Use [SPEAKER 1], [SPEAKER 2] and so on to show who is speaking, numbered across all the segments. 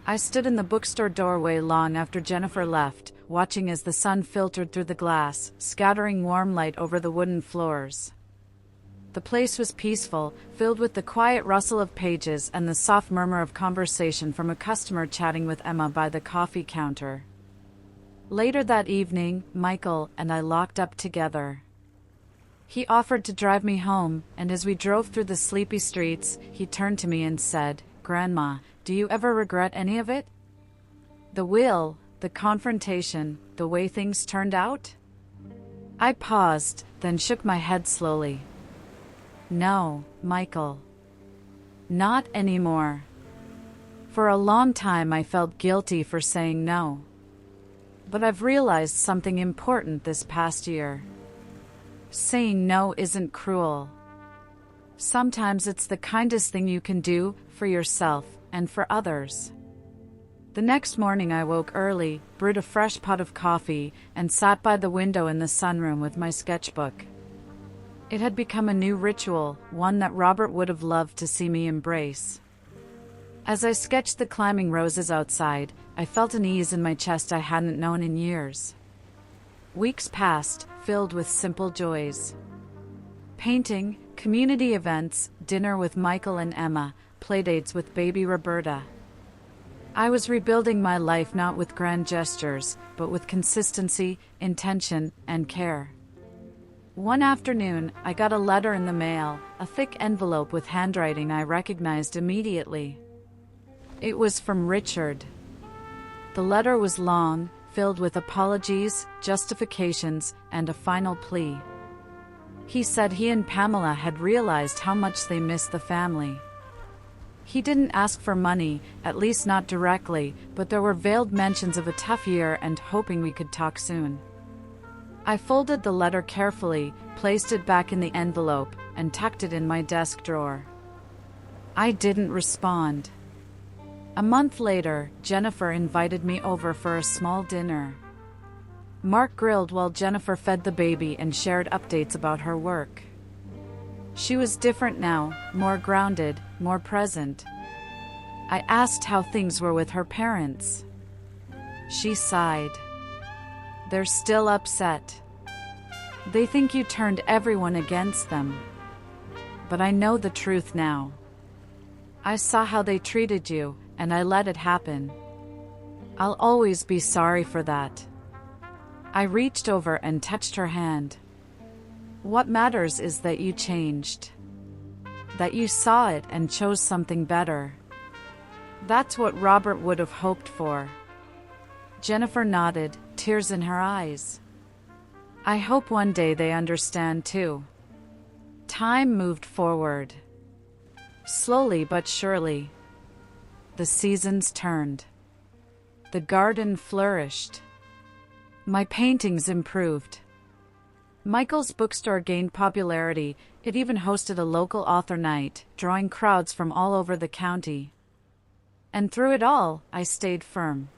[SPEAKER 1] I stood in the bookstore doorway long after Jennifer left, watching as the sun filtered through the glass, scattering warm light over the wooden floors. The place was peaceful, filled with the quiet rustle of pages and the soft murmur of conversation from a customer chatting with Emma by the coffee counter. Later that evening, Michael and I locked up together. He offered to drive me home, and as we drove through the sleepy streets, he turned to me and said, "Grandma, do you ever regret any of it? The will, the confrontation, the way things turned out?" I paused, then shook my head slowly. "No, Michael. Not anymore." For a long time I felt guilty for saying no. But I've realized something important this past year. Saying no isn't cruel. Sometimes it's the kindest thing you can do for yourself and for others. The next morning I woke early, brewed a fresh pot of coffee, and sat by the window in the sunroom with my sketchbook. It had become a new ritual, one that Robert would have loved to see me embrace. As I sketched the climbing roses outside, I felt an ease in my chest I hadn't known in years. Weeks passed, filled with simple joys. Painting, community events, dinner with Michael and Emma, playdates with baby Roberta. I was rebuilding my life not with grand gestures, but with consistency, intention, and care. One afternoon, I got a letter in the mail, a thick envelope with handwriting I recognized immediately. It was from Richard. The letter was long, filled with apologies, justifications, and a final plea. He said he and Pamela had realized how much they missed the family. He didn't ask for money, at least not directly, but there were veiled mentions of a tough year and hoping we could talk soon. I folded the letter carefully, placed it back in the envelope, and tucked it in my desk drawer. I didn't respond. A month later, Jennifer invited me over for a small dinner. Mark grilled while Jennifer fed the baby and shared updates about her work. She was different now, more grounded, more present. I asked how things were with her parents. She sighed. "They're still upset. They think you turned everyone against them. But I know the truth now. I saw how they treated you, and I let it happen. I'll always be sorry for that." I reached over and touched her hand. "What matters is that you changed. That you saw it and chose something better. That's what Robert would have hoped for." Jennifer nodded, tears in her eyes. "I hope one day they understand too." Time moved forward. Slowly but surely. The seasons turned. The garden flourished. My paintings improved. Michael's bookstore gained popularity. It even hosted a local author night, drawing crowds from all over the county. And through it all, I stayed firm.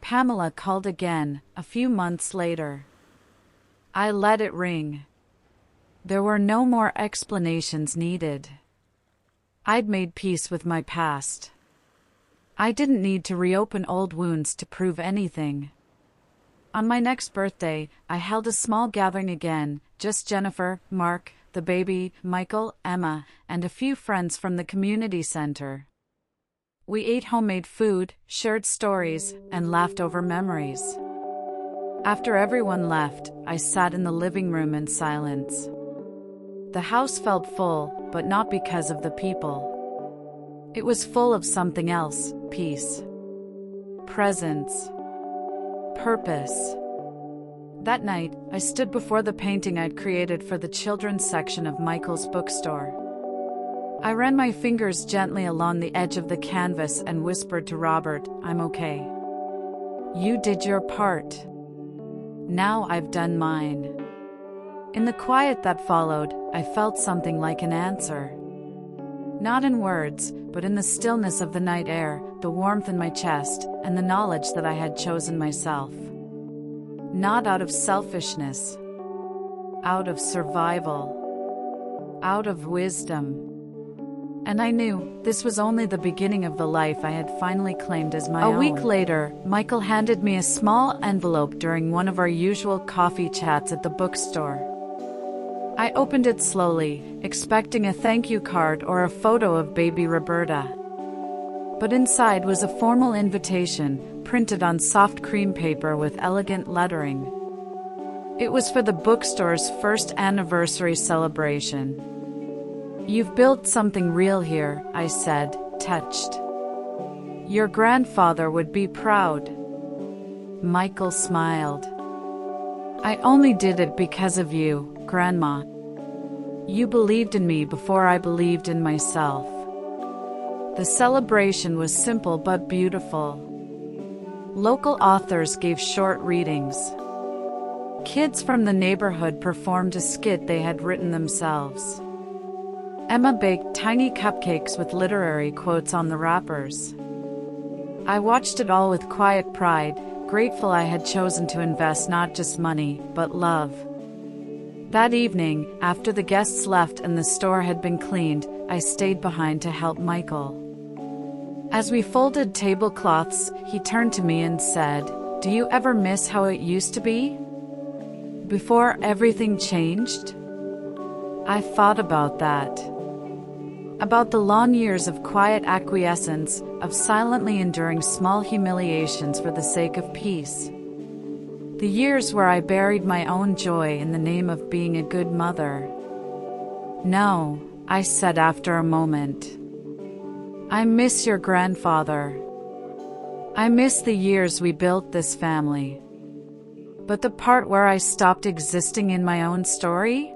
[SPEAKER 1] Pamela called again, a few months later. I let it ring. There were no more explanations needed. I'd made peace with my past. I didn't need to reopen old wounds to prove anything. On my next birthday, I held a small gathering again, just Jennifer, Mark, the baby, Michael, Emma, and a few friends from the community center. We ate homemade food, shared stories, and laughed over memories. After everyone left, I sat in the living room in silence. The house felt full, but not because of the people. It was full of something else: peace, presence, purpose. That night, I stood before the painting I'd created for the children's section of Michael's bookstore. I ran my fingers gently along the edge of the canvas and whispered to Robert, "I'm okay. You did your part. Now I've done mine." In the quiet that followed, I felt something like an answer. Not in words, but in the stillness of the night air, the warmth in my chest, and the knowledge that I had chosen myself. Not out of selfishness. Out of survival. Out of wisdom. And I knew this was only the beginning of the life I had finally claimed as my own. A week later, Michael handed me a small envelope during one of our usual coffee chats at the bookstore. I opened it slowly, expecting a thank you card or a photo of baby Roberta. But inside was a formal invitation, printed on soft cream paper with elegant lettering. It was for the bookstore's first anniversary celebration. "You've built something real here," I said, touched. "Your grandfather would be proud." Michael smiled. "I only did it because of you, Grandma. You believed in me before I believed in myself." The celebration was simple but beautiful. Local authors gave short readings. Kids from the neighborhood performed a skit they had written themselves. Emma baked tiny cupcakes with literary quotes on the wrappers. I watched it all with quiet pride, grateful I had chosen to invest not just money, but love. That evening, after the guests left and the store had been cleaned, I stayed behind to help Michael. As we folded tablecloths, he turned to me and said, "Do you ever miss how it used to be? Before everything changed?" I thought about that. About the long years of quiet acquiescence, of silently enduring small humiliations for the sake of peace. The years where I buried my own joy in the name of being a good mother. "No," I said after a moment. "I miss your grandfather. I miss the years we built this family. But the part where I stopped existing in my own story?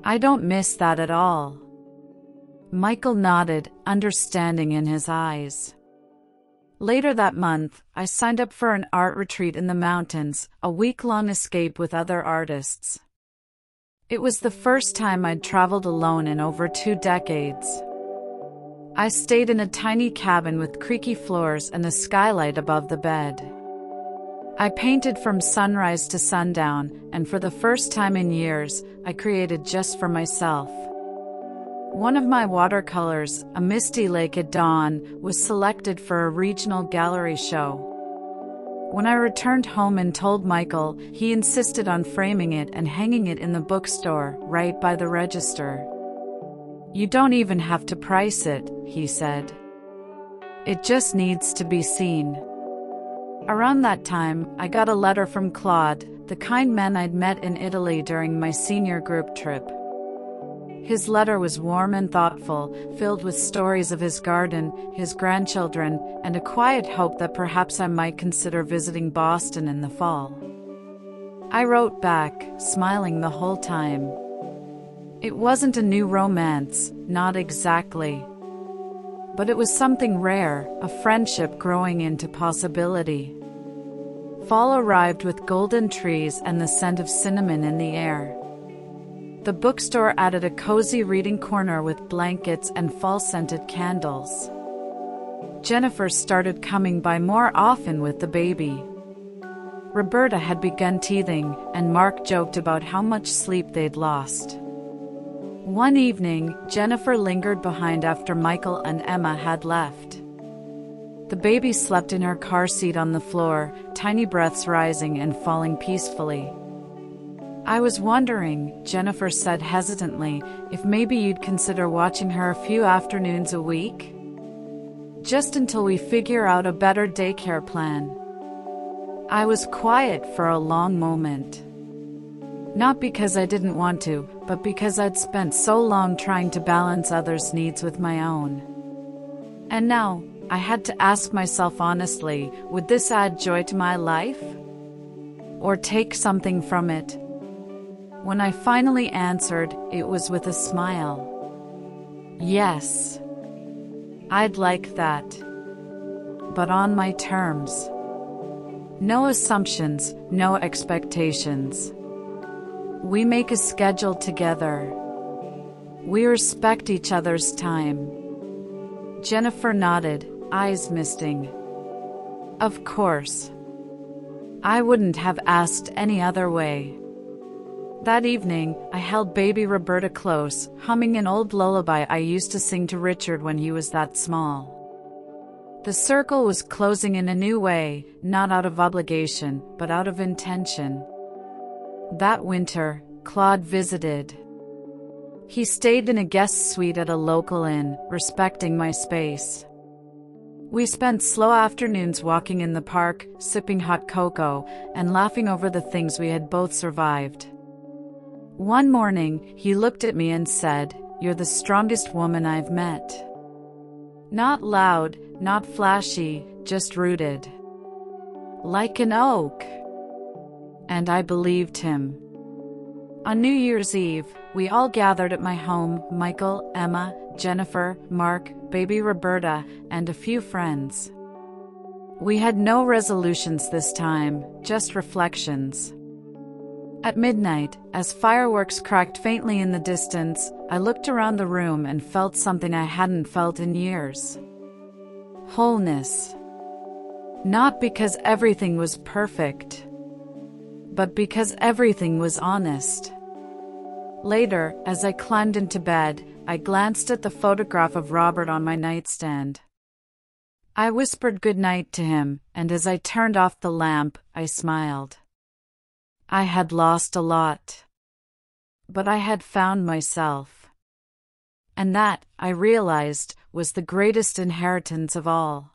[SPEAKER 1] I don't miss that at all." Michael nodded, understanding in his eyes. Later that month, I signed up for an art retreat in the mountains, a week-long escape with other artists. It was the first time I'd traveled alone in over 2 decades. I stayed in a tiny cabin with creaky floors and a skylight above the bed. I painted from sunrise to sundown, and for the first time in years, I created just for myself. One of my watercolors, a misty lake at dawn, was selected for a regional gallery show. When I returned home and told Michael, he insisted on framing it and hanging it in the bookstore, right by the register. "You don't even have to price it," he said. "It just needs to be seen." Around that time, I got a letter from Claude, the kind man I'd met in Italy during my senior group trip. His letter was warm and thoughtful, filled with stories of his garden, his grandchildren, and a quiet hope that perhaps I might consider visiting Boston in the fall. I wrote back, smiling the whole time. It wasn't a new romance, not exactly. But it was something rare, a friendship growing into possibility. Fall arrived with golden trees and the scent of cinnamon in the air. The bookstore added a cozy reading corner with blankets and fall-scented candles. Jennifer started coming by more often with the baby. Roberta had begun teething, and Mark joked about how much sleep they'd lost. One evening, Jennifer lingered behind after Michael and Emma had left. The baby slept in her car seat on the floor, tiny breaths rising and falling peacefully. "I was wondering," Jennifer said hesitantly, "if maybe you'd consider watching her a few afternoons a week? Just until we figure out a better daycare plan." I was quiet for a long moment. Not because I didn't want to, but because I'd spent so long trying to balance others' needs with my own. And now, I had to ask myself honestly, would this add joy to my life? Or take something from it? When I finally answered, it was with a smile. Yes. I'd like that. But on my terms. No assumptions, no expectations. We make a schedule together. We respect each other's time. Jennifer nodded, eyes misting. Of course. I wouldn't have asked any other way. That evening, I held baby Roberta close, humming an old lullaby I used to sing to Richard when he was that small. The circle was closing in a new way, not out of obligation, but out of intention. That winter, Claude visited. He stayed in a guest suite at a local inn, respecting my space. We spent slow afternoons walking in the park, sipping hot cocoa, and laughing over the things we had both survived. One morning, he looked at me and said, "You're the strongest woman I've met." Not loud, not flashy, just rooted. Like an oak. And I believed him. On New Year's Eve, we all gathered at my home, Michael, Emma, Jennifer, Mark, baby Roberta, and a few friends. We had no resolutions this time, just reflections. At midnight, as fireworks cracked faintly in the distance, I looked around the room and felt something I hadn't felt in years. Wholeness. Not because everything was perfect, but because everything was honest. Later, as I climbed into bed, I glanced at the photograph of Robert on my nightstand. I whispered goodnight to him, and as I turned off the lamp, I smiled. I had lost a lot. But I had found myself. And that, I realized, was the greatest inheritance of all.